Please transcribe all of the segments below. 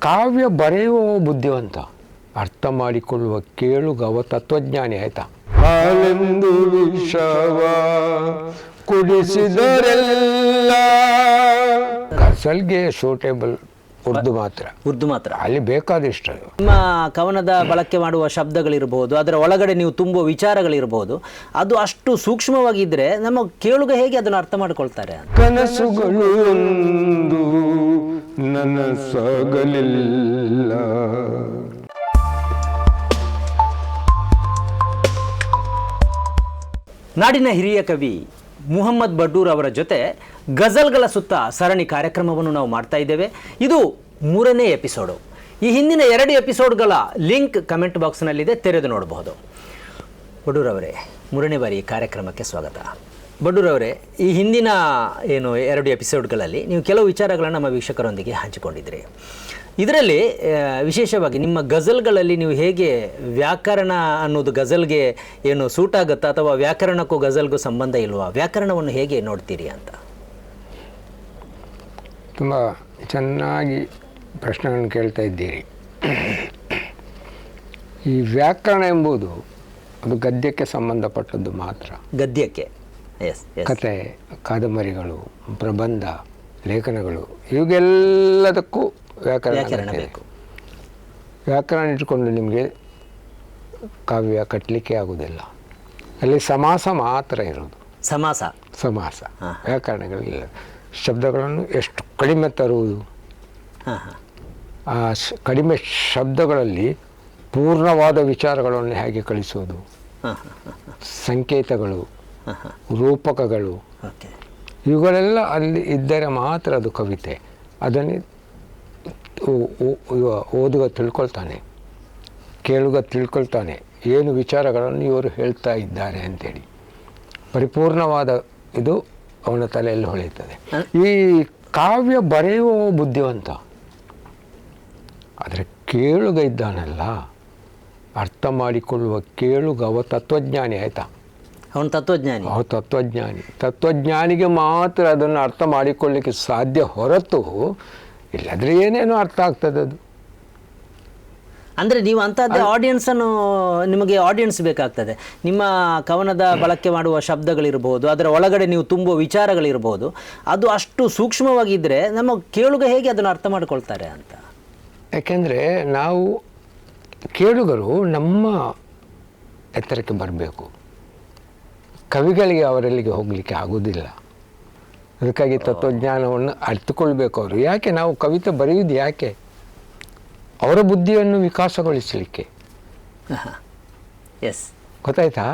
ಕಾವ್ಯ ಬರೆಯುವ ಬುದ್ಧಿವಂತ, ಅರ್ಥ ಮಾಡಿಕೊಳ್ಳುವ ಕೇಳುಗ ಅವ ತತ್ವಜ್ಞಾನಿ. ಆಯ್ತಾ? ಹಾಲೆಂದು ವಿಷವ ಕುಡಿಸಿದರೆಲ್ಲ ಗಸಲ್ಗೆ ಸೂಟೇಬಲ್ ಉರ್ದು ಮಾತ್ರ ಅಲ್ಲಿ ಬೇಕಾದಷ್ಟು. ನಿಮ್ಮ ಕವನದ ಬಳಕೆ ಮಾಡುವ ಶಬ್ದಗಳಿರ್ಬೋದು, ಅದರ ಒಳಗಡೆ ನೀವು ತುಂಬುವ ವಿಚಾರಗಳಿರ್ಬೋದು, ಅದು ಅಷ್ಟು ಸೂಕ್ಷ್ಮವಾಗಿದ್ದರೆ ನಮ್ಮ ಕೇಳುಗ ಹೇಗೆ ಅದನ್ನು ಅರ್ಥ ಮಾಡಿಕೊಳ್ತಾರೆ? ಕನಸುಗಳು ಒಂದು ನನಸಾಗಲಿಲ್ಲ. ನಾಡಿನ ಹಿರಿಯ ಕವಿ ಮುಹಮ್ಮದ್ ಬಡೂರ್ ಅವರ ಜೊತೆ ಗಜಲ್ಗಳ ಸುತ್ತ ಸರಣಿ ಕಾರ್ಯಕ್ರಮವನ್ನು ನಾವು ಮಾಡ್ತಾ ಇದ್ದೇವೆ. ಇದು 3ನೇ ಎಪಿಸೋಡು. ಈ ಹಿಂದಿನ 2 ಎಪಿಸೋಡ್ಗಳ ಲಿಂಕ್ ಕಮೆಂಟ್ ಬಾಕ್ಸ್ನಲ್ಲಿದೆ, ತೆರೆದು ನೋಡಬಹುದು. ಬಡೂರ್ ಅವರೇ, 3ನೇ ಬಾರಿ ಈ ಕಾರ್ಯಕ್ರಮಕ್ಕೆ ಸ್ವಾಗತ. ಬಡೂರ್ ಅವರೇ, ಈ ಹಿಂದಿನ 2 ಎಪಿಸೋಡ್ಗಳಲ್ಲಿ ನೀವು ಕೆಲವು ವಿಚಾರಗಳನ್ನು ನಮ್ಮ ವೀಕ್ಷಕರೊಂದಿಗೆ ಹಂಚಿಕೊಂಡಿದ್ರಿ. ಇದರಲ್ಲಿ ವಿಶೇಷವಾಗಿ ನಿಮ್ಮ ಗಜಲ್ಗಳಲ್ಲಿ ನೀವು ಹೇಗೆ ವ್ಯಾಕರಣ ಅನ್ನೋದು ಗಜಲ್ಗೆ ಸೂಟ್ ಆಗುತ್ತಾ ಅಥವಾ ವ್ಯಾಕರಣಕ್ಕೂ ಗಜಲ್ಗೂ ಸಂಬಂಧ ಇಲ್ವಾ, ವ್ಯಾಕರಣವನ್ನು ಹೇಗೆ ನೋಡ್ತೀರಿ ಅಂತ? ತುಂಬ ಚೆನ್ನಾಗಿ ಪ್ರಶ್ನೆಗಳನ್ನು ಕೇಳ್ತಾ ಇದ್ದೀರಿ. ಈ ವ್ಯಾಕರಣ ಎಂಬುದು ಅದು ಗದ್ಯಕ್ಕೆ ಸಂಬಂಧಪಟ್ಟದ್ದು ಮಾತ್ರ. ಗದ್ಯಕ್ಕೆ ಕತೆ, ಕಾದಂಬರಿಗಳು, ಪ್ರಬಂಧ, ಲೇಖನಗಳು, ಇವಾಗೆಲ್ಲದಕ್ಕೂ ವ್ಯಾಕರಣ ಬೇಕು. ವ್ಯಾಕರಣ ಇಟ್ಕೊಂಡು ನಿಮಗೆ ಕಾವ್ಯ ಕಟ್ಟಲಿಕ್ಕೆ ಆಗುವುದಿಲ್ಲ. ಅಲ್ಲಿ ಸಮಾಸ ಮಾತ್ರ ಇರೋದು. ಸಮಾಸ ವ್ಯಾಕರಣಗಳಿಲ್ಲ. ಶಬ್ದಗಳನ್ನು ಎಷ್ಟು ಕಡಿಮೆ ತರುವುದು, ಆ ಕಡಿಮೆ ಶಬ್ದಗಳಲ್ಲಿ ಪೂರ್ಣವಾದ ವಿಚಾರಗಳನ್ನು ಹೇಗೆ ಕಳಿಸೋದು, ಸಂಕೇತಗಳು, ರೂಪಕಗಳು, ಇವುಗಳೆಲ್ಲ ಅಲ್ಲಿ ಇದ್ದರೆ ಮಾತ್ರ ಅದು ಕವಿತೆ. ಅದನ್ನು ಓದುಗ ತಿಳ್ಕೊಳ್ತಾನೆ, ಕೇಳುಗ ತಿಳ್ಕೊಳ್ತಾನೆ ಏನು ವಿಚಾರಗಳನ್ನು ಇವರು ಹೇಳ್ತಾ ಇದ್ದಾರೆ ಅಂತೇಳಿ. ಪರಿಪೂರ್ಣವಾದ ಇದು ಅವನ ತಲೆಯಲ್ಲಿ ಹೊಳೆಯುತ್ತದೆ. ಈ ಕಾವ್ಯ ಬರೆಯುವ ಬುದ್ಧಿವಂತ, ಆದರೆ ಕೇಳುಗ ಇದ್ದಾನಲ್ಲ, ಅರ್ಥ ಮಾಡಿಕೊಳ್ಳುವ ಕೇಳುಗ ಅವ ತತ್ವಜ್ಞಾನಿ. ಆಯಿತಾ? ಅವನು ತತ್ವಜ್ಞಾನಿಗೆ ಮಾತ್ರ ಅದನ್ನು ಅರ್ಥ ಮಾಡಿಕೊಳ್ಳಲಿಕ್ಕೆ ಸಾಧ್ಯ, ಹೊರತು ಇಲ್ಲದ್ರೆ ಏನೇನೋ ಅರ್ಥ ಆಗ್ತದೆ ಅದು. ಅಂದರೆ ನೀವು ಅಂಥದ್ದೇ ನಿಮಗೆ ಆಡಿಯನ್ಸ್ ಬೇಕಾಗ್ತದೆ. ನಿಮ್ಮ ಕವನದ ಬಳಕೆ ಮಾಡುವ ಶಬ್ದಗಳಿರ್ಬೋದು, ಅದರ ಒಳಗಡೆ ನೀವು ತುಂಬುವ ವಿಚಾರಗಳಿರ್ಬೋದು, ಅದು ಅಷ್ಟು ಸೂಕ್ಷ್ಮವಾಗಿದ್ದರೆ ನಮ್ಮ ಕೇಳುಗ ಹೇಗೆ ಅದನ್ನು ಅರ್ಥ ಮಾಡಿಕೊಳ್ತಾರೆ ಅಂತ. ಯಾಕೆಂದರೆ ನಾವು ಕೇಳುಗರು ನಮ್ಮ ಎತ್ತರಕ್ಕೆ ಬರಬೇಕು. ಕವಿಗಳಿಗೆ ಅವರಲ್ಲಿಗೆ ಹೋಗಲಿಕ್ಕೆ ಆಗೋದಿಲ್ಲ. ಅದಕ್ಕಾಗಿ ತತ್ವಜ್ಞಾನವನ್ನು ಅರ್ಥಕೊಳ್ಬೇಕು ಅವರು. ಯಾಕೆ ನಾವು ಕವಿತೆ ಬರೆಯುವುದು ಯಾಕೆ? ಅವರ ಬುದ್ಧಿಯನ್ನು ವಿಕಾಸಗೊಳಿಸಲಿಕ್ಕೆ. ಗೊತ್ತಾಯ್ತಾ?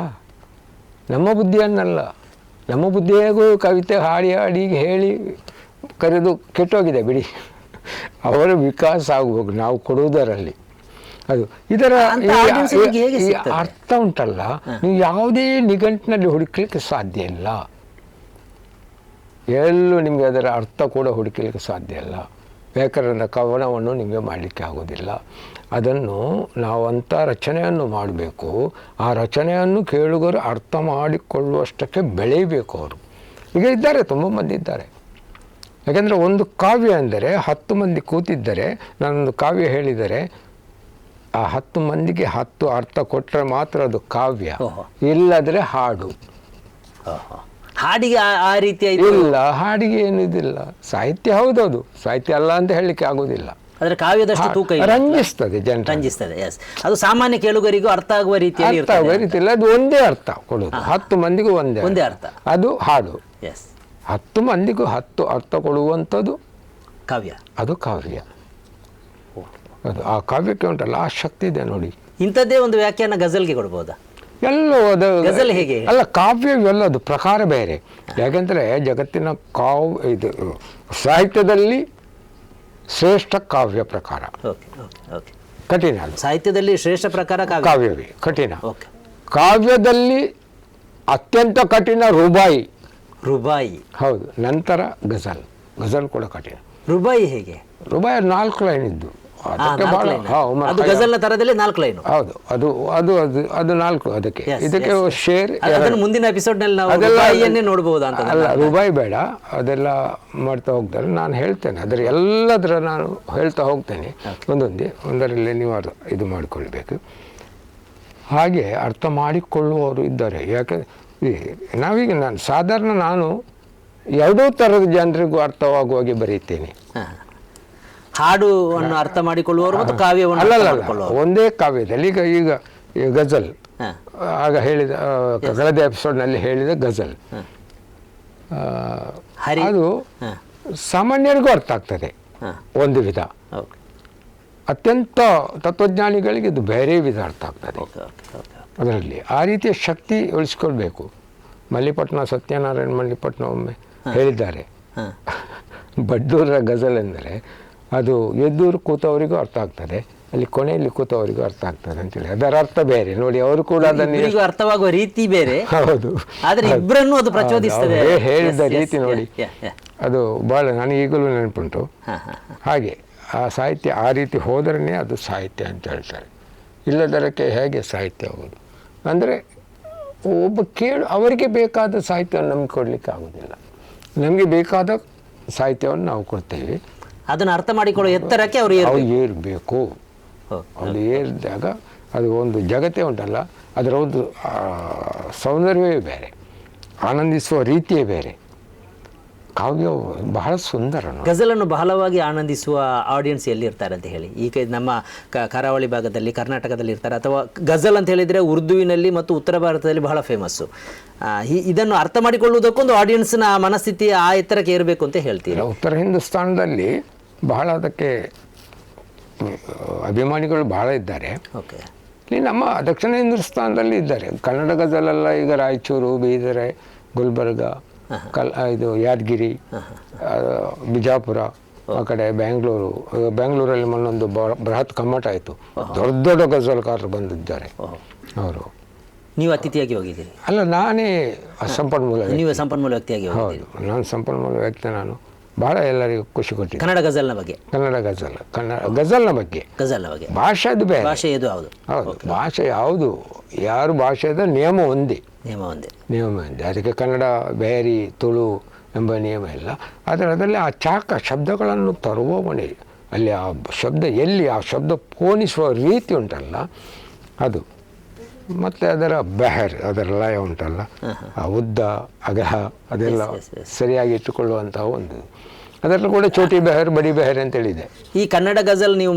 ನಮ್ಮ ಬುದ್ಧಿಯನ್ನಲ್ಲ. ನಮ್ಮ ಬುದ್ಧಿಯಾಗೂ ಕವಿತೆ ಹಾಡಿ ಹೇಳಿ ಕರೆದು ಕೆಟ್ಟೋಗಿದೆ ಬಿಡಿ. ಅವರ ವಿಕಾಸ ಆಗಬೇಕು ನಾವು ಕೊಡುವುದರಲ್ಲಿ. ಅದು ಇದರ ಈ ಅರ್ಥ ಉಂಟಲ್ಲ, ನೀವು ಯಾವುದೇ ನಿಘಂಟಿನಲ್ಲಿ ಹುಡುಕಲಿಕ್ಕೆ ಸಾಧ್ಯ ಇಲ್ಲ. ಎಲ್ಲೂ ನಿಮಗೆ ಅದರ ಅರ್ಥ ಕೂಡ ಹುಡುಕಲಿಕ್ಕೆ ಸಾಧ್ಯ ಇಲ್ಲ. ವ್ಯಾಕರಣದ ಕವನವನ್ನು ನಿಮಗೆ ಮಾಡಲಿಕ್ಕೆ ಆಗೋದಿಲ್ಲ. ಅದನ್ನು ನಾವಂಥ ರಚನೆಯನ್ನು ಮಾಡಬೇಕು. ಆ ರಚನೆಯನ್ನು ಕೇಳುಗರು ಅರ್ಥ ಮಾಡಿಕೊಳ್ಳುವಷ್ಟಕ್ಕೆ ಬೆಳೆಯಬೇಕು ಅವರು. ಈಗ ಇದ್ದಾರೆ, ತುಂಬ ಮಂದಿ ಇದ್ದಾರೆ. ಯಾಕೆಂದರೆ ಒಂದು ಕಾವ್ಯ ಅಂದರೆ 10 ಮಂದಿ ಕೂತಿದ್ದರೆ, ನಾನೊಂದು ಕಾವ್ಯ ಹೇಳಿದರೆ ಆ 10 ಮಂದಿಗೆ 10 ಅರ್ಥ ಕೊಟ್ಟರೆ ಮಾತ್ರ ಅದು ಕಾವ್ಯ. ಇಲ್ಲದ್ರೆ ಹಾಡು. ಹಾಡಿಗೆ ಆ ರೀತಿಯ ಇಲ್ಲ, ಹಾಡಿಗೆ ಏನು ಇದಿಲ್ಲ. ಸಾಹಿತ್ಯ ಹೌದೌದು, ಸಾಹಿತ್ಯ ಅಲ್ಲ ಅಂತ ಹೇಳಲಿಕ್ಕೆ ಆಗೋದಿಲ್ಲ. ಆದರೆ ಕಾವ್ಯದಷ್ಟು ತೂಕ ರಂಜಿಸ್ತದೆ, ರಂಜಿಸ್ತದೆ. ಅದು ಸಾಮಾನ್ಯ ಕೇಳುಗರಿಗೂ ಅರ್ಥ ಆಗುವ ರೀತಿಯಲ್ಲಿ ರೀತಿಯಲ್ಲಿ ಅದು ಒಂದೇ ಅರ್ಥ ಕೊಡುವುದು. 10 ಮಂದಿಗೂ ಒಂದೇ ಅರ್ಥ. ಅದು ಹಾಡು. 10 ಮಂದಿಗೂ 10 ಅರ್ಥ ಕೊಡುವಂಥದ್ದು ಕಾವ್ಯ. ಅದು ಕಾವ್ಯ. ಅದು ಆ ಕಾವ್ಯಕ್ಕೆ ಉಂಟಲ್ಲ ಆ ಶಕ್ತಿ ಇದೆ ನೋಡಿ. ಇಂಥದ್ದೇ ಒಂದು ವ್ಯಾಖ್ಯಾನ ಗಜಲ್ಗೆ ಕೊಡ್ಬೋದಾ? ಎಲ್ಲೋ ಅದು ಗಜಲ್ ಹೇಗೆ ಅಲ್ಲ, ಕಾವ್ಯವೆಲ್ಲ ಅದು ಪ್ರಕಾರ ಬೇರೆ. ಯಾಕೆಂದರೆ ಜಗತ್ತಿನ ಇದು ಸಾಹಿತ್ಯದಲ್ಲಿ ಶ್ರೇಷ್ಠ ಕಾವ್ಯ ಪ್ರಕಾರ ಕಠಿಣ. ಸಾಹಿತ್ಯದಲ್ಲಿ ಶ್ರೇಷ್ಠ ಪ್ರಕಾರ ಕಾವ್ಯವೇ ಕಠಿಣ. ಕಾವ್ಯದಲ್ಲಿ ಅತ್ಯಂತ ಕಠಿಣ ರುಬಾಯಿ. ಹೌದು. ನಂತರ ಗಜಲ್ ಕೂಡ ಕಠಿಣ. ರುಬಾಯಿ ಹೇಗೆ? ರುಬಾಯಿ 4 ಲೈನ್ ಇದ್ದು ಅದಕ್ಕೆ ಭಾಳ ಅದು ಗಜಲ್ನ ತರದಲ್ಲಿ 4 ಲೈನು. ಹೌದು, ಅದು ಅದು ಅದು ಅದು 4 ಅದಕ್ಕೆ. ಇದಕ್ಕೆ ಶೇರ್ ಅದನ್ನು ಮುಂದಿನ ಎಪಿಸೋಡ್ ನಲ್ಲಿ ನಾವು ರೂಪಾಯಿಯನ್ನೇ ನೋಡಬಹುದಾ ಅಂತ. ಅಲ್ಲ, ರೂಪಾಯಿ ಬೇಡ, ಅದೆಲ್ಲ ಮಾಡ್ತಾ ಹೋಗ್ತಾರೆ. ನಾನು ಹೇಳ್ತೇನೆ ಅದರ ಎಲ್ಲದರ ನಾನು ಹೇಳ್ತಾ ಹೋಗ್ತೇನೆ ಒಂದರಲ್ಲಿ ನೀವು ಇದು ಮಾಡಿಕೊಳ್ಬೇಕು. ಹಾಗೆ ಅರ್ಥ ಮಾಡಿಕೊಳ್ಳುವವರು ಇದ್ದಾರೆ. ಯಾಕೆ ನಾವೀಗ ನಾನು ಎರಡೂ ಥರದ ಜನರಿಗೂ ಅರ್ಥವಾಗುವಾಗೆ ಬರೀತೇನೆ. ಹಾಡು ಅನ್ನು ಅರ್ಥ ಮಾಡಿಕೊಳ್ಳುವವರು ಮತ್ತು ಕಾವ್ಯವನ್ನು ಅಲ್ಲ, ಒಂದೇ ಕಾವ್ಯದಲ್ಲಿ ಈಗ ಗಜಲ್ ಆಗ ಹೇಳಿದ ಕಳೆದ ಎಪಿಸೋಡ್ನಲ್ಲಿ ಹೇಳಿದ ಗಜಲ್ ಅದು ಸಾಮಾನ್ಯರಿಗೂ ಅರ್ಥ ಆಗ್ತದೆ ಒಂದು ವಿಧ, ಅತ್ಯಂತ ತತ್ವಜ್ಞಾನಿಗಳಿಗೆ ಇದು ಬೇರೆ ವಿಧ ಅರ್ಥ ಆಗ್ತದೆ. ಅದರಲ್ಲಿ ಆ ರೀತಿಯ ಶಕ್ತಿ ಉಳಿಸ್ಕೊಳ್ಬೇಕು. ಮಲ್ಲಿಪಟ್ನ ಸತ್ಯನಾರಾಯಣ ಮಲ್ಲಿಪಟ್ನ ಒಮ್ಮೆ ಹೇಳಿದ್ದಾರೆ, ಬಡ್ಡೂರ ಗಜಲ್ ಎಂದರೆ ಅದು ಎದ್ದೂರು ಕೂತವರಿಗೂ ಅರ್ಥ ಆಗ್ತದೆ, ಅಲ್ಲಿ ಕೊನೆಯಲ್ಲಿ ಕೂತವರಿಗೂ ಅರ್ಥ ಆಗ್ತದೆ ಅಂತೇಳಿ. ಅದರ ಅರ್ಥ ಬೇರೆ ನೋಡಿ, ಅವರು ಕೂಡ ಅದನ್ನು ಅರ್ಥವಾಗುವ ರೀತಿ ಬೇರೆ. ಹೌದು, ಆದರೆ ಇಬ್ಬರನ್ನು ಅದು ಪ್ರಚೋದಿಸ್ತದೆ. ಹೇಳಿದ ರೀತಿ ನೋಡಿ, ಅದು ಭಾಳ ನನಗೆ ಈಗಲೂ ನೆನಪುಂಟು. ಹಾಗೆ ಆ ಸಾಹಿತ್ಯ ಆ ರೀತಿ ಹೋದರೇ ಅದು ಸಾಹಿತ್ಯ ಅಂತ ಹೇಳ್ತಾರೆ. ಇಲ್ಲದರಕ್ಕೆ ಹೇಗೆ ಸಾಹಿತ್ಯ ಆಗೋದು ಅಂದರೆ ಒಬ್ಬ ಅವರಿಗೆ ಬೇಕಾದ ಸಾಹಿತ್ಯವನ್ನು ನಮಗೆ ಕೊಡಲಿಕ್ಕೆ ಆಗೋದಿಲ್ಲ. ನಮಗೆ ಬೇಕಾದ ಸಾಹಿತ್ಯವನ್ನು ನಾವು ಕೊಡ್ತೇವೆ. ಅದನ್ನು ಅರ್ಥ ಮಾಡಿಕೊಳ್ಳೋ ಎತ್ತರಕ್ಕೆ ಅವರು ಏರಬೇಕು. ಅದು ಏರಿದಾಗ ಅದು ಒಂದು ಜಗತ್ತೇ ಉಂಟಲ್ಲ, ಅದರ ಒಂದು ಸೌಂದರ್ಯವೇ ಬೇರೆ, ಆನಂದಿಸುವ ರೀತಿಯೇ ಬೇರೆ. ಕಾವ್ಯ ಬಹಳ ಸುಂದರ. ಗಜಲನ್ನು ಬಹಳವಾಗಿ ಆನಂದಿಸುವ ಆಡಿಯನ್ಸ್ ಎಲ್ಲಿರ್ತಾರೆ ಅಂತ ಹೇಳಿ, ಈಗ ನಮ್ಮ ಕರಾವಳಿ ಭಾಗದಲ್ಲಿ ಕರ್ನಾಟಕದಲ್ಲಿ ಇರ್ತಾರೆ, ಅಥವಾ ಗಜಲ್ ಅಂತ ಹೇಳಿದರೆ ಉರ್ದುವಿನಲ್ಲಿ ಮತ್ತು ಉತ್ತರ ಭಾರತದಲ್ಲಿ ಬಹಳ ಫೇಮಸ್ಸು. ಇದನ್ನು ಅರ್ಥ ಮಾಡಿಕೊಳ್ಳುವುದಕ್ಕೊಂದು ಆಡಿಯನ್ಸ್ನ ಮನಸ್ಥಿತಿ ಆ ಎತ್ತರಕ್ಕೆ ಏರಬೇಕು ಅಂತ ಹೇಳ್ತೀರಾ? ಉತ್ತರ ಹಿಂದೂಸ್ತಾನದಲ್ಲಿ ಬಹಳ ಅದಕ್ಕೆ ಅಭಿಮಾನಿಗಳು ಬಹಳ ಇದ್ದಾರೆ. ಓಕೆ, ಇಲ್ಲಿ ನಮ್ಮ ದಕ್ಷಿಣ ಹಿಂದೂಸ್ತಾನದಲ್ಲಿ ಇದ್ದಾರೆ. ಕನ್ನಡ ಗಜಲೆಲ್ಲ ಈಗ ರಾಯಚೂರು, ಬೀದರ್, ಗುಲ್ಬರ್ಗ, ಇದು ಯಾದಗಿರಿ, ಬಿಜಾಪುರ, ಆ ಕಡೆ ಬೆಂಗಳೂರಲ್ಲಿ ಮೊನ್ನೊಂದು ಬೃಹತ್ ಕಮ್ಮಟ ಆಯಿತು. ದೊಡ್ಡ ದೊಡ್ಡ ಗಜಲ್ಕಾರರು ಬಂದಿದ್ದಾರೆ. ಅವರು ನೀವು ಅತಿಥಿಯಾಗಿ ಹೋಗಿದ್ದೀರಿ? ಅಲ್ಲ, ನಾನೇ ಸಂಪನ್ಮೂಲ. ನೀವು ಸಂಪನ್ಮೂಲ ವ್ಯಕ್ತಿಯಾಗಿ? ಹೌದು, ನಾನು ಸಂಪನ್ಮೂಲ ವ್ಯಕ್ತಿ. ನಾನು ಭಾಳ ಎಲ್ಲರಿಗೂ ಖುಷಿ ಕೊಟ್ಟಿದ್ದೆ. ಕನ್ನಡ ಗಜಲ್ನ ಬಗ್ಗೆ? ಕನ್ನಡ ಗಜಲ್ನ ಬಗ್ಗೆ ಭಾಷೆದು ಬೇರೆ. ಭಾಷೆ ಇದು ಹೌದು, ಭಾಷೆ ಯಾವುದು, ಯಾರು ಭಾಷೆದ ನಿಯಮ ಒಂದೇ. ಅದಕ್ಕೆ ಕನ್ನಡ ಬೇರೆ ತುಳು ಎಂಬ ನಿಯಮ ಇಲ್ಲ. ಅದರಲ್ಲಿ ಆ ಶಬ್ದಗಳನ್ನು ತರುವ ಮನೆ, ಅಲ್ಲಿ ಆ ಶಬ್ದ ಎಲ್ಲಿ ಆ ಶಬ್ದ ಪೋಣಿಸುವ ರೀತಿ ಉಂಟಲ್ಲ ಅದು, ಮತ್ತು ಅದರ ಅದರ ಲಯ ಉಂಟಲ್ಲ, ಆ ಉದ್ದ ಅಗಹ ಅದೆಲ್ಲ ಸರಿಯಾಗಿ ಇಟ್ಟುಕೊಳ್ಳುವಂತಹ ಒಂದು. ಅದರಲ್ಲೂ ಕೂಡ ಚೋಟಿ ಬೆಹರ್, ಬಡಿ ಬೆಹರ್ ಅಂತೇಳಿದೆ. ಈ ಕನ್ನಡ ಗಜಲ್ ನೀವು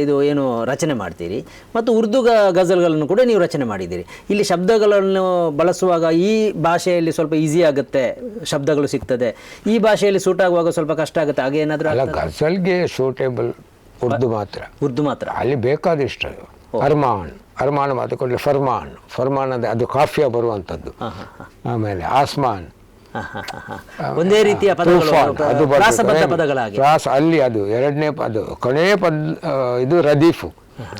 ಇದು ಏನು ರಚನೆ ಮಾಡ್ತೀರಿ, ಮತ್ತು ಉರ್ದು ಗಜಲ್ಗಳನ್ನು ಕೂಡ ನೀವು ರಚನೆ ಮಾಡಿದ್ದೀರಿ. ಇಲ್ಲಿ ಶಬ್ದಗಳನ್ನು ಬಳಸುವಾಗ ಈ ಭಾಷೆಯಲ್ಲಿ ಸ್ವಲ್ಪ ಈಸಿ ಆಗುತ್ತೆ, ಶಬ್ದಗಳು ಸಿಗ್ತದೆ, ಈ ಭಾಷೆಯಲ್ಲಿ ಸೂಟ್ ಆಗುವಾಗ ಸ್ವಲ್ಪ ಕಷ್ಟ ಆಗುತ್ತೆ, ಹಾಗೆ ಏನಾದರೂ? ಅಲ್ಲ, ಗಜಲ್ಗೆ ಸೂಟೇಬಲ್ ಉರ್ದು ಮಾತ್ರ. ಅಲ್ಲಿ ಬೇಕಾದಷ್ಟು ಅರ್ಮಾನ್ ಮಾತು ಕೊಡಲಿ, ಫರ್ಮಾನ್ ಅದು ಕಾಫಿಯ ಬರುವಂಥದ್ದು. ಆಮೇಲೆ ಆಸ್ಮಾನ್, ಒಂದೇ ರೀತಿಯ ಪದಗಳಾಗಿ ಅಲ್ಲಿ ಅದು ಎರಡನೇ ಅದು ಕೊನೆಯ ಇದು ರದೀಫು.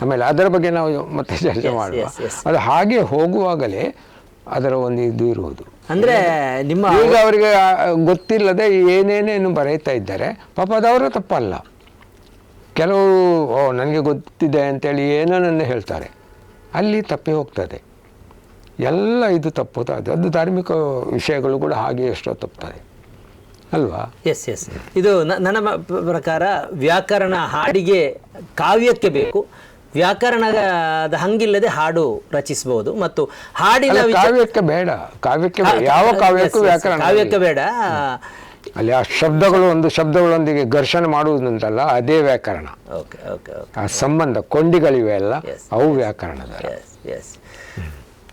ಆಮೇಲೆ ಅದರ ಬಗ್ಗೆ ನಾವು ಮತ್ತೆ ಚರ್ಚೆ ಮಾಡುವ. ಅದು ಹಾಗೆ ಹೋಗುವಾಗಲೇ ಅದರ ಒಂದು ಇದು ಇರುವುದು. ಅಂದರೆ ನಿಮ್ಮ ಈಗ ಅವರಿಗೆ ಗೊತ್ತಿಲ್ಲದೆ ಏನೇನೇನು ಬರೀತಾ ಇದ್ದಾರೆ, ಪಾಪ ಅದವರ ತಪ್ಪಲ್ಲ. ಕೆಲವು ನನಗೆ ಗೊತ್ತಿದೆ ಅಂತೇಳಿ ಏನನ್ನ ಹೇಳ್ತಾರೆ, ಅಲ್ಲಿ ತಪ್ಪಿ ಹೋಗ್ತದೆ. ಎಲ್ಲ ಇದು ತಪ್ಪುತ್ತದೆ. ಅದು ಧಾರ್ಮಿಕ ವಿಷಯಗಳು ಕೂಡ ಹಾಗೆ ಎಷ್ಟೋ ತಪ್ಪುತ್ತದೆ ಅಲ್ವಾ? ಎಸ್. ಇದು ನನ್ನ ಪ್ರಕಾರ ವ್ಯಾಕರಣ ಹಾಡಿಗೆ ಕಾವ್ಯಕ್ಕೆ ಬೇಕು, ವ್ಯಾಕರಣದ ಹಂಗಿಲ್ಲದೆ ಹಾಡು ರಚಿಸಬಹುದು. ಮತ್ತು ಹಾಡಿನ ಕಾವ್ಯಕ್ಕೆ ಬೇಡ, ಯಾವ ಕಾವ್ಯಕ್ಕೂ ಕಾವ್ಯಕ್ಕೆ ಬೇಡ. ಅಲ್ಲಿ ಆ ಶಬ್ದಗಳು ಒಂದು ಶಬ್ದಗಳೊಂದಿಗೆ ಘರ್ಷಣೆ ಮಾಡುವುದಂತಲ್ಲ, ಅದೇ ವ್ಯಾಕರಣ. ಆ ಸಂಬಂಧ ಕೊಂಡಿಗಳಿವೆ ಅಲ್ಲ, ಅವು ವ್ಯಾಕರಣದ.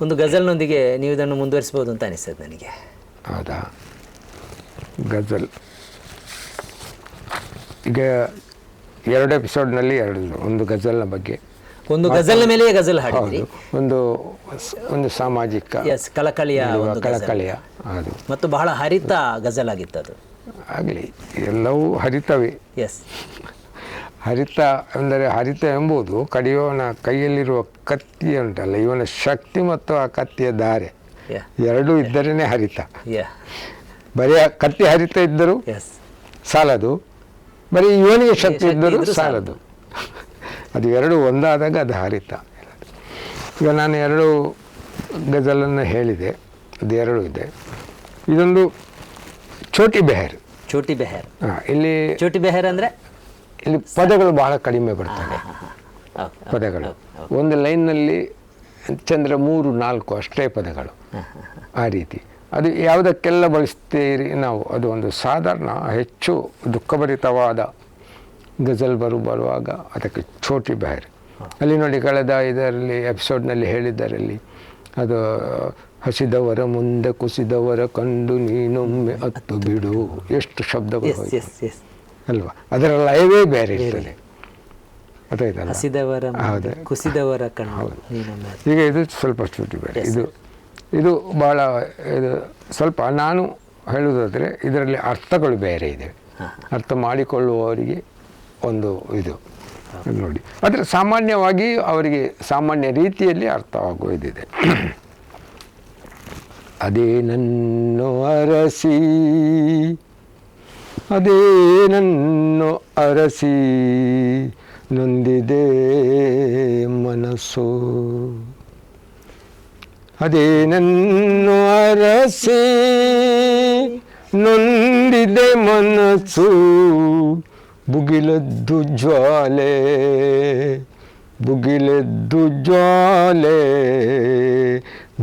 ಒಂದು ಗಜಲ್ನೊಂದಿಗೆ ನೀವು ಇದನ್ನು ಮುಂದುವರಿಸಬಹುದು ಅಂತ ಅನಿಸ್ತದೆ ನನಗೆ. ಹೌದಾ? ಗಜಲ್ ಈಗ 2 ಎಪಿಸೋಡ್ನಲ್ಲಿ ಒಂದು ಗಜಲ್ನ ಬಗ್ಗೆ, ಒಂದು ಗಜಲ್ನ ಮೇಲೆ ಗಜಲ್ ಹಾಡಿದ್ರಿ, ಒಂದು ಸಾಮಾಜಿಕ ಕಳಕಳಿಯ ಅದು, ಮತ್ತು ಬಹಳ ಹರಿತ ಗಜಲ್ ಆಗಿತ್ತು ಅದು. ಆಗಲಿ, ಎಲ್ಲವೂ ಹರಿತವೇ. ಎಸ್, ಹರಿತ ಅಂದರೆ ಹರಿತ ಎಂಬುದು ಕಡಿಯವನ ಕೈಯಲ್ಲಿರುವ ಕತ್ತಿ ಉಂಟಲ್ಲ, ಇವನ ಶಕ್ತಿ ಮತ್ತು ಆ ಕತ್ತಿಯ ಧಾರೆ ಎರಡೂ ಇದ್ದರೇನೆ ಹರಿತ. ಬರೀ ಕತ್ತಿ ಹರಿತ ಇದ್ದರೂ ಸಾಲದು, ಬರೀ ಇವನಿಗೆ ಶಕ್ತಿ ಇದ್ದರೂ ಸಾಲದು. ಅದು ಎರಡು ಒಂದಾದಾಗ ಅದು ಹರಿತ. ಈಗ ನಾನು 2 ಗಜಲನ್ನು ಹೇಳಿದೆ, ಅದು 2 ಇದೆ. ಇದೊಂದು ಛೋಟಿ ಬೆಹರ್. ಚೋಟಿ ಬೆಹರ್. ಇಲ್ಲಿ ಚೋಟಿ ಬೆಹರ್ ಅಂದರೆ ಇಲ್ಲಿ ಪದಗಳು ಬಹಳ ಕಡಿಮೆ ಬರ್ತವೆ. ಪದಗಳು ಒಂದು ಲೈನ್ನಲ್ಲಿ ಚಂದ್ರ 3-4 ಅಷ್ಟೇ ಪದಗಳು, ಆ ರೀತಿ. ಅದು ಯಾವುದಕ್ಕೆಲ್ಲ ಬಳಸ್ತೀರಿ ನಾವು, ಅದು ಒಂದು ಸಾಧಾರಣ ಹೆಚ್ಚು ದುಃಖಭರಿತವಾದ ಗಜಲ್ ಬರುವಾಗ ಅದಕ್ಕೆ ಛೋಟಿ ಬೆಹರ್. ಅಲ್ಲಿ ನೋಡಿ, ಕಳೆದ ಇದರಲ್ಲಿ ಎಪಿಸೋಡ್ನಲ್ಲಿ ಹೇಳಿದ್ದರಲ್ಲಿ ಅದು ಹಸಿದವರ ಮುಂದೆ ಕುಸಿದವರ ಕಂಡು ನೀನೊಮ್ಮೆ ಅತ್ತು ಬಿಡು, ಎಷ್ಟು ಶಬ್ದಗಳು ಅಲ್ವಾ, ಅದರ ಲಯವೇ ಬೇರೆ ಇರ್ತದೆ. ಗೊತ್ತಾಯ್ತಲ್ಲ, ಹಸಿದವರ ಕುಸಿದವರ ಕಣ್ಣು. ಈಗ ಇದು ಸ್ವಲ್ಪ ಛೋಟಿ ಬೆಹರ್. ಇದು ಭಾಳ ಇದು ಸ್ವಲ್ಪ ನಾನು ಹೇಳುವುದಾದರೆ ಇದರಲ್ಲಿ ಅರ್ಥಗಳು ಬೇರೆ ಇದೆ, ಅರ್ಥ ಮಾಡಿಕೊಳ್ಳುವವರಿಗೆ ಒಂದು ಇದು ನೋಡಿ. ಆದರೆ ಸಾಮಾನ್ಯವಾಗಿ ಅವರಿಗೆ ಸಾಮಾನ್ಯ ರೀತಿಯಲ್ಲಿ ಅರ್ಥವಾಗುವುದಿದೆ. ಅದೇ ನನ್ನು ಅರಸಿ, ಅದೇ ನನ್ನು ಅರಸಿ, ನೊಂದಿದೆ ಮನಸ್ಸು. ಅದೇ ನನ್ನು ಅರಸಿ, ನೊಂದಿದೆ ಮನಸ್ಸು, ಭುಗಿಲೆದ್ದು ಜ್ವಾಲೆ, ಭುಗಿಲೆದ್ದು ಜ್ವಾಲೆ,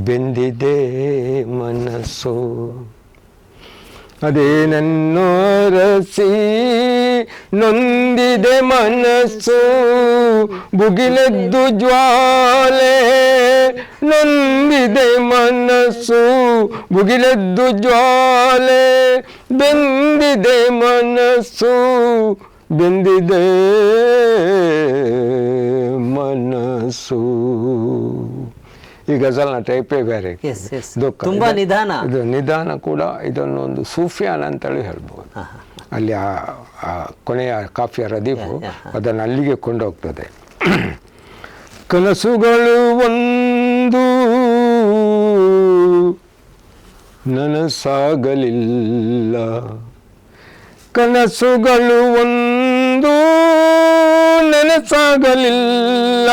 ಬೆಂದಿದೆ ಮನಸ್ಸು. ಅದೇ ನನ್ನು ಅರಸಿ, ನೊಂದಿದೆ ಮನಸ್ಸು, ಭುಗಿಲೆದ್ದು ಜ್ವಾಲೆ, ನೊಂದಿದೆ ಮನಸ್ಸು, ಭುಗಿಲೆದ್ದು ಜ್ವಾಲೆ, ಬೆಂದಿದೆ ಮನಸ್ಸು, ಬೆಂದಿದೆ ಮನಸ್ಸು. ಈ ಗಜಲ್ನ ಟೈಪೇ ಬೇರೆ, ತುಂಬಾ ನಿಧಾನ. ಇದು ನಿಧಾನ ಕೂಡ. ಇದನ್ನು ಒಂದು ಸೂಫಿಯಾನ ಅಂತೇಳಿ ಹೇಳ್ಬೋದು. ಅಲ್ಲಿ ಆ ಕೊನೆಯ ಕಾಫಿಯ ರದೀಫು ಅದನ್ನು ಅಲ್ಲಿಗೆ ಕೊಂಡೋಗ್ತದೆ. ಕನಸುಗಳು ಒಂದು ನನಸಾಗಲಿಲ್ಲ, ಕನಸುಗಳು ಒಂದು ನನಸಾಗಲಿಲ್ಲ,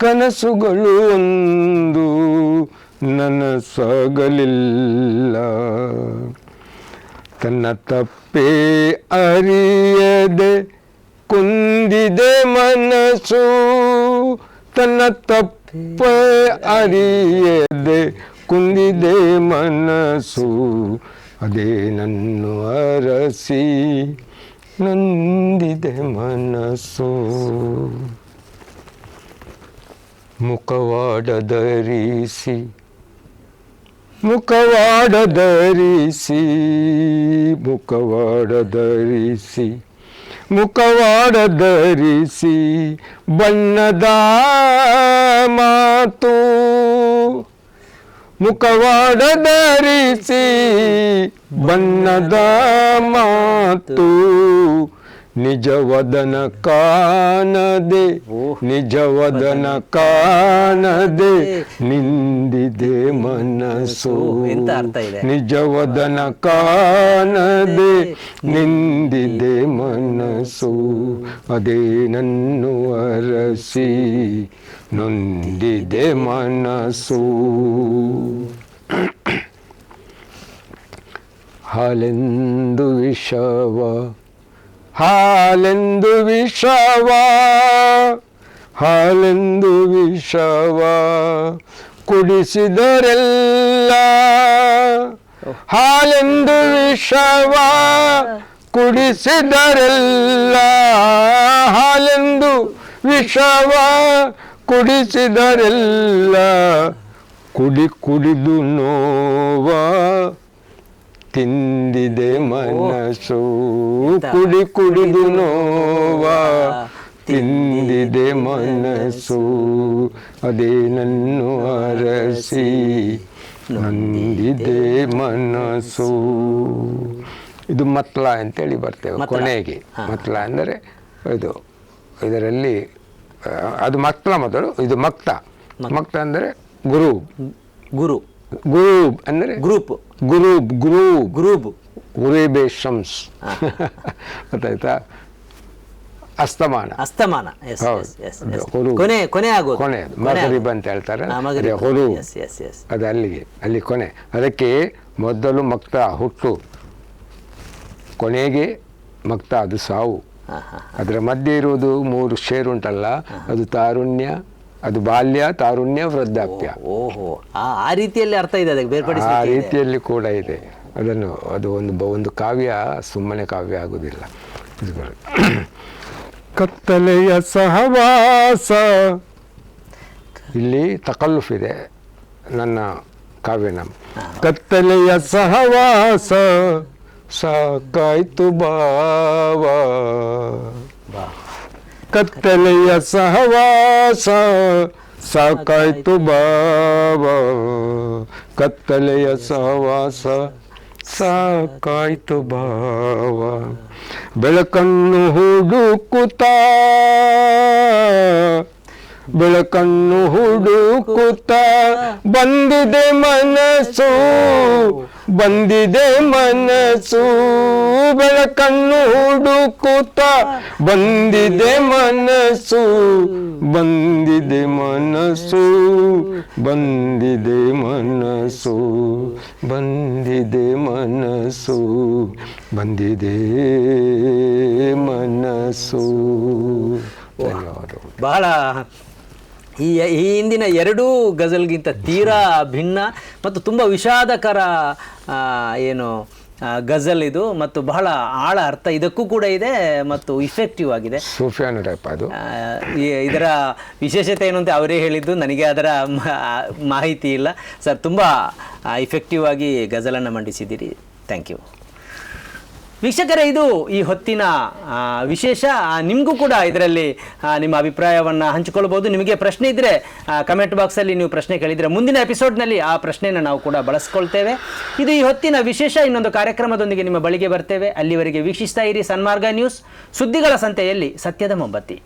ಕನಸುಗಳು ಒಂದು ನನಸಾಗಲಿಲ್ಲ. ತನ್ನ ತಪ್ಪೇ ಅರಿಯದೆ ಕುಂದಿದೆ ಮನಸ್ಸು, ತನ್ನ ತಪ್ಪೇ ಅರಿಯದೆ ಕುಂದಿದೆ ಮನಸ್ಸು. ಅದೇ ನನ್ನು ಅರಸಿ, ನೊಂದಿದೆ ಮನಸ್ಸು. ಮುಖವಾಡ ಧರಿಸಿ, ಮುಖವಾಡ ಧರಿಸಿ, ಮುಖವಾಡ ಧರಿಸಿ, ಮುಖವಾಡ ಧರಿಸಿ, ಬಣ್ಣದ ಮಾತು, ಮುಖವಾಡ ಧರಿಸಿ, ಬಣ್ಣದ ಮಾತು, ನಿಜವದನ ಕಾಣದೆ, ನಿಜವದನ ಕಾಣದೆ, ನಿಂದಿದೆ ಮನಸ್ಸು. ನಿಜವದನ ಕಾಣದೆ, ನಿಂದಿದೆ ಮನಸ್ಸು. ಅದೇ ನನ್ನು ಅರಸಿ, ನೊಂದಿದೆ ಮನಸ್ಸು. ಹಾಲೆಂದು ವಿಷವ, ಹಾಲೆಂದು ವಿಷವ, ಹಾಲೆಂದು ವಿಷವ ಕುಡಿಸಿದರೆಲ್ಲ, ಹಾಲೆಂದು ವಿಷವ ಕುಡಿಸಿದರೆಲ್ಲ, ಹಾಲೆಂದು ವಿಷವ ಕುಡಿಸಿದರೆಲ್ಲ, ಕುಡಿ ಕುಡಿದು ನೋವ ತಿಂದಿದೆ ಮನಸ್ಸು, ಕುಡಿ ಕುಡಿದು ನೋವ ತಿಂದಿದೆ ಮನಸ್ಸು. ಅದೇ ನನ್ನು ಅರಸಿ, ನೊಂದಿದೆ ಮನಸ್ಸು. ಇದು ಮತ್ಲ ಅಂತೇಳಿ ಬರ್ತೇವೆ ಕೊನೆಗೆ. ಮತ್ಲ ಅಂದರೆ ಇದು, ಇದರಲ್ಲಿ ಅದು ಮತ್ಲ ಮೊದಲು, ಇದು ಮಕ್ತ. ಮಕ್ತ ಅಂದರೆ ಗುರು, ಗುರು, ಗುರು ಅಂದರೆ ಗ್ರೂಪ್, ಗ್ರೂಪ್, ಗ್ರೂಪ್, ಗ್ರೂಪ್, ಗುರುಬೆ ಶಮ್ಸ್. ಗೊತ್ತಾಯ್ತಾ? ಅಸ್ತಮಾನ. ಅಸ್ತಮಾನ. ಎಸ್ ಹೌದು. ಎಸ್ ಎಸ್ ಅದು ಎಸ್. ಹುರು. ಕೊನೆ ಆಗೋದು. ಕೊನೆಯದು ಮಗರಿಬ್ ಅಂತ ಹೇಳ್ತಾರೆ. ಮಗರಿಬ್. ಅದೇ ಹುರು. S S yes. ಅದು ಅಲ್ಲಿ ಕೊನೆ. ಅದಕ್ಕೆ ಮೊದಲು ಮಕ್ತ ಹುಟ್ಟು, ಕೊನೆಗೆ ಮಕ್ತ ಅದು ಸಾವು. ಅದರ ಮಧ್ಯೆ ಇರುವುದು 3 ಶೇರು ಉಂಟಲ್ಲ, ಅದು ತಾರುಣ್ಯ, ಅದು ಬಾಲ್ಯ, ತಾರುಣ್ಯ, ವೃದ್ಧಾಪ್ಯ. ಓಹೋ, ಆ ರೀತಿಯಲ್ಲಿ ಅರ್ಥ ಇದೆ ಅದಕ್ಕೆ, ಆ ಬೇರ್ಪಡಿಸಿ. ರೀತಿಯಲ್ಲಿ ಕೂಡ ಇದೆ. ಅದು ಒಂದು ಕಾವ್ಯ ಸುಮ್ಮನೆ ಕಾವ್ಯ ಆಗುವುದಿಲ್ಲ. ಕತ್ತಲೆಯ ಸಹವಾಸ, ಇಲ್ಲಿ ತಕಲ್ಲುಫ್ ಇದೆ ನನ್ನ ಕಾವ್ಯನ. ಕತ್ತಲೆಯ ಸಹವಾಸ ಸಾಕಾಯ್ತು ಬಾವ, ಕತ್ತಲೆಯ ಸಹವಾಸ ಸಾಕಾಯ್ತು ಬಾವ, ಕತ್ತಲೆಯ ಸಹವಾಸ ಸಾಕಾಯ್ತು ಬಾವ, ಬೆಳಕನ್ನು ಹುಡುಕುತ್ತಾ, ಬೆಳಕನ್ನು ಹುಡುಕುತ್ತಾ ಬಂದಿದೆ ಮನಸ್ಸು, ಬಂದಿದೆ ಮನಸ್ಸು, ಬೆಳಕನ್ನು ಹುಡುಕುತ್ತಾ ಬಂದಿದೆ ಮನಸ್ಸು, ಬಂದಿದೆ ಮನಸ್ಸು, ಬಂದಿದೆ ಮನಸ್ಸು, ಬಂದಿದೆ ಮನಸ್ಸು, ಬಂದಿದೆ ಮನಸ್ಸು. ಧನ್ಯವಾದಗಳು. ಬಹಳ ಈ ಹಿಂದಿನ 2 ಗಜಲ್ಗಿಂತ ತೀರಾ ಭಿನ್ನ ಮತ್ತು ತುಂಬ ವಿಷಾದಕರ ಏನು ಗಜಲ್ ಇದು, ಮತ್ತು ಬಹಳ ಆಳ ಅರ್ಥ ಇದಕ್ಕೂ ಕೂಡ ಇದೆ ಮತ್ತು ಇಫೆಕ್ಟಿವ್ ಆಗಿದೆ. ಸೂಫಿಯಾನ ಟೈಪ್ ಅದು. ಇದರ ವಿಶೇಷತೆ ಏನು ಅಂತ ಅವರೇ ಹೇಳಿದ್ದು, ನನಗೆ ಅದರ ಮಾಹಿತಿ ಇಲ್ಲ ಸರ್. ತುಂಬ ಇಫೆಕ್ಟಿವ್ ಆಗಿ ಗಜಲನ್ನು ಮಂಡಿಸಿದ್ದೀರಿ. Thank you. ವೀಕ್ಷಕರೇ, ಇದು ಈ ಹೊತ್ತಿನ ವಿಶೇಷ. ನಿಮಗೂ ಕೂಡ ಇದರಲ್ಲಿ ನಿಮ್ಮ ಅಭಿಪ್ರಾಯವನ್ನು ಹಂಚಿಕೊಳ್ಬೋದು. ನಿಮಗೆ ಪ್ರಶ್ನೆ ಇದ್ದರೆ ಕಮೆಂಟ್ ಬಾಕ್ಸಲ್ಲಿ ನೀವು ಪ್ರಶ್ನೆ ಕೇಳಿದರೆ ಮುಂದಿನ ಎಪಿಸೋಡ್ನಲ್ಲಿ ಆ ಪ್ರಶ್ನೆಯನ್ನು ನಾವು ಕೂಡ ಬಳಸ್ಕೊಳ್ತೇವೆ. ಇದು ಈ ಹೊತ್ತಿನ ವಿಶೇಷ. ಇನ್ನೊಂದು ಕಾರ್ಯಕ್ರಮದೊಂದಿಗೆ ನಿಮ್ಮ ಬಳಿಗೆ ಬರ್ತೇವೆ. ಅಲ್ಲಿವರೆಗೆ ವೀಕ್ಷಿಸ್ತಾ ಇರಿ ಸನ್ಮಾರ್ಗ ನ್ಯೂಸ್, ಸುದ್ದಿಗಳ ಸಂತೆಯಲ್ಲಿ ಸತ್ಯದ ಮೊಂಬತ್ತಿ.